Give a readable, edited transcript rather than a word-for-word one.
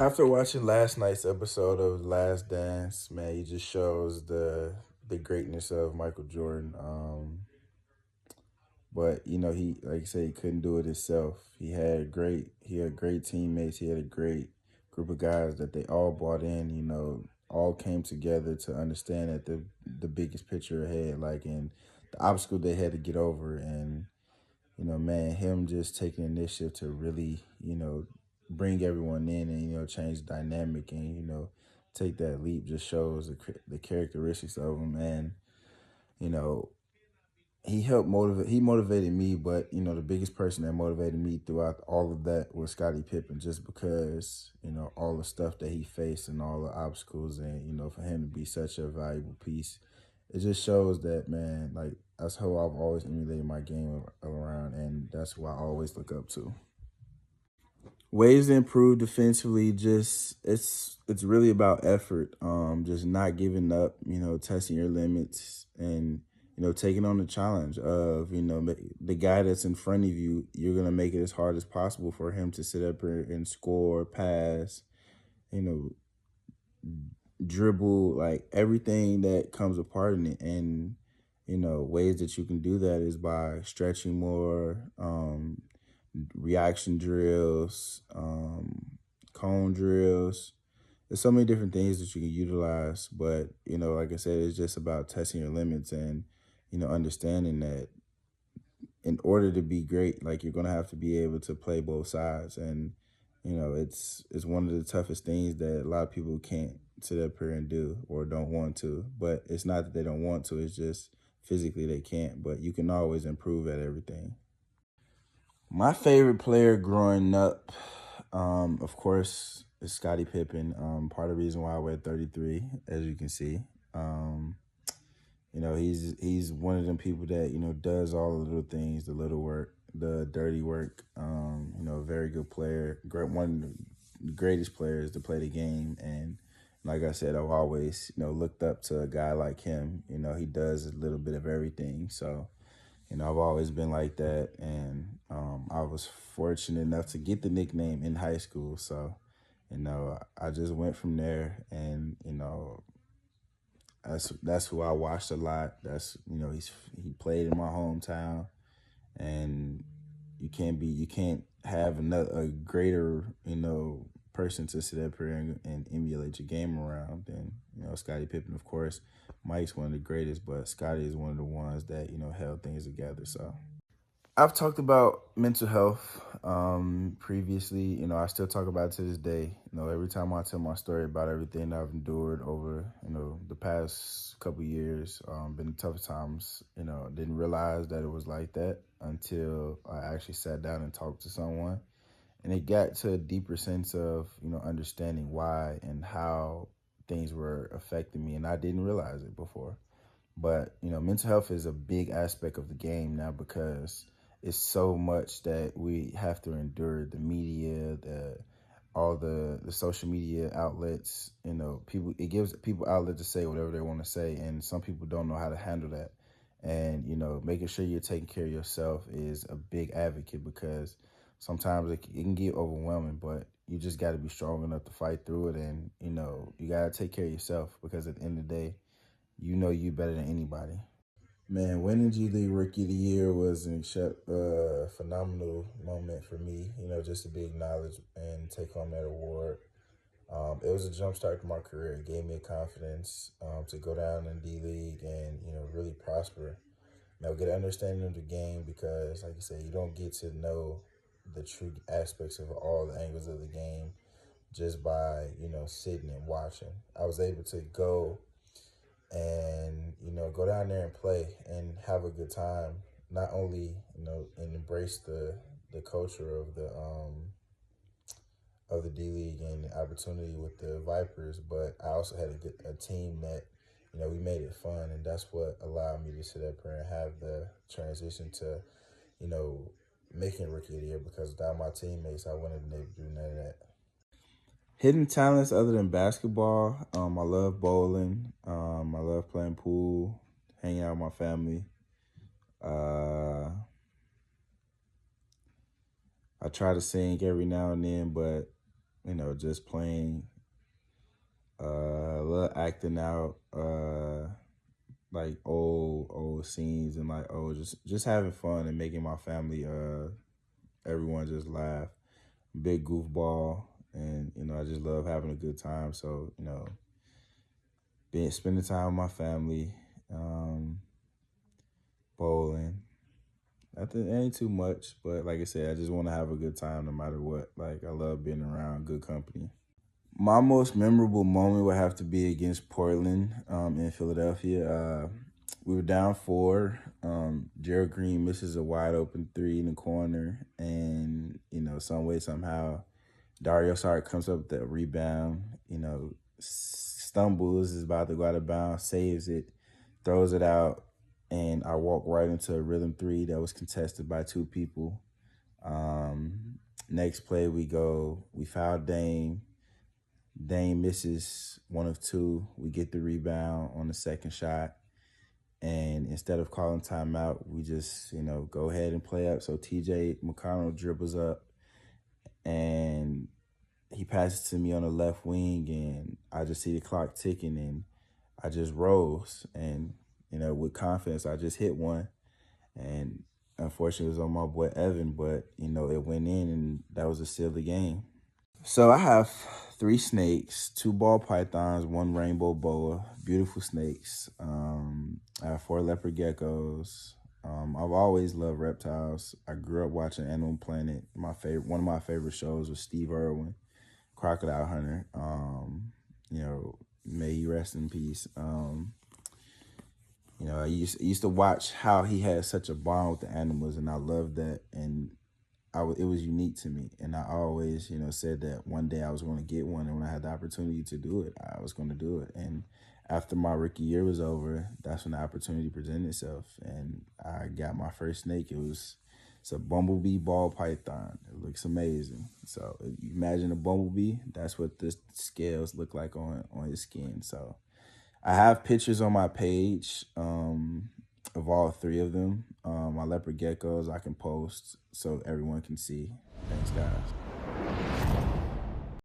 After watching last night's episode of Last Dance, man, he just shows the greatness of Michael Jordan. But he, like I said, he couldn't do it himself. He had great teammates. He had a great group of guys that they all bought in. All came together to understand that the biggest picture ahead, like in the obstacle they had to get over, and man, him just taking initiative to really, bring everyone in and, change the dynamic and, take that leap just shows the characteristics of him. And, you know, he motivated me, but, the biggest person that motivated me throughout all of that was Scottie Pippen, just because, all the stuff that he faced and all the obstacles and, for him to be such a valuable piece. It just shows that, man, like, that's how I've always emulated my game around, and that's who I always look up to. Ways to improve defensively, just it's really about effort. Just not giving up, testing your limits and taking on the challenge of the guy that's in front of you. You're gonna make it as hard as possible for him to sit up here and score, pass, you know, dribble, like everything that comes apart in it. And ways that you can do that is by stretching more, reaction drills, cone drills. There's so many different things that you can utilize, but like I said, it's just about testing your limits and understanding that in order to be great, like you're gonna have to be able to play both sides. And it's one of the toughest things that a lot of people can't sit up here and do or don't want to. But it's not that they don't want to, it's just physically they can't. But you can always improve at everything. My favorite player growing up, of course, is Scottie Pippen. Part of the reason why I wear 33, as you can see. Um, he's one of them people that does all the little things, the little work, the dirty work. A very good player, one of the greatest players to play the game. And like I said, I've always looked up to a guy like him. He does a little bit of everything. So I've always been like that, and I was fortunate enough to get the nickname in high school. So I just went from there, and that's who I watched a lot. That's he played in my hometown, and you can't have a greater person to sit up here and emulate your game around than Scottie Pippen. Of course, Mike's one of the greatest, but Scottie is one of the ones that held things together. So I've talked about mental health previously. I still talk about it to this day. Every time I tell my story about everything that I've endured over, the past couple years, been the toughest times. Didn't realize that it was like that until I actually sat down and talked to someone. And it got to a deeper sense of, understanding why and how things were affecting me. And I didn't realize it before. But, mental health is a big aspect of the game now because it's so much that we have to endure. The media, all the social media outlets, it gives people outlet to say whatever they want to say. And some people don't know how to handle that. And, making sure you're taking care of yourself is a big advocate because sometimes it can get overwhelming, but you just got to be strong enough to fight through it. And, you got to take care of yourself because at the end of the day, you better than anybody. Man, winning G League Rookie of the Year was an phenomenal moment for me, just to be acknowledged and take home that award. It was a jump start to my career. It gave me confidence to go down in D League and, really prosper. Get an understanding of the game because, like I said, you don't get to know the true aspects of all the angles of the game just by, sitting and watching. I was able to go and go down there and play and have a good time, not only and embrace the culture of the D League and the opportunity with the Vipers, but I also had a team that we made it fun, and that's what allowed me to sit up here and have the transition to you know making Rookie of the Year, because without my teammates I wouldn't have been able to do none of that. Hidden talents other than basketball, I love bowling. I love playing pool, hanging out with my family. Uh, I try to sing every now and then, but just playing, a little acting out, like old scenes, and like just having fun and making my family, everyone just laugh. Big goofball, and I just love having a good time. So spending time with my family, bowling. Nothing ain't too much, but like I said, I just want to have a good time no matter what. Like, I love being around good company. My most memorable moment would have to be against Portland, in Philadelphia. We were down 4. Gerald Green misses a wide open 3 in the corner, and some way somehow Dario Saric comes up with that rebound. Stumbles, is about to go out of bounds, saves it, throws it out, and I walk right into a rhythm 3 that was contested by 2 people. Next play, we foul Dame. Dame misses 1 of 2. We get the rebound on the second shot. And instead of calling timeout, we just, go ahead and play up. So TJ McConnell dribbles up, and he passes to me on the left wing, and I just see the clock ticking, and I just rose. And, with confidence, I just hit one. And unfortunately, it was on my boy Evan, but, it went in, and that was a seal of the game. So I have 3 snakes, 2 ball pythons, 1 rainbow boa, beautiful snakes. I have 4 leopard geckos. I've always loved reptiles. I grew up watching Animal Planet. One of my favorite shows was Steve Irwin, Crocodile Hunter. May he rest in peace. I used to watch how he had such a bond with the animals, and I loved that. And it was unique to me, and I always, said that one day I was going to get one, and when I had the opportunity to do it, I was going to do it. And after my rookie year was over, that's when the opportunity presented itself, and I got my first snake. It's a bumblebee ball python. It looks amazing. So you imagine a bumblebee. That's what the scales look like on his skin. So I have pictures on my page, of all 3 of them. My leopard geckos I can post so everyone can see. Thanks, guys.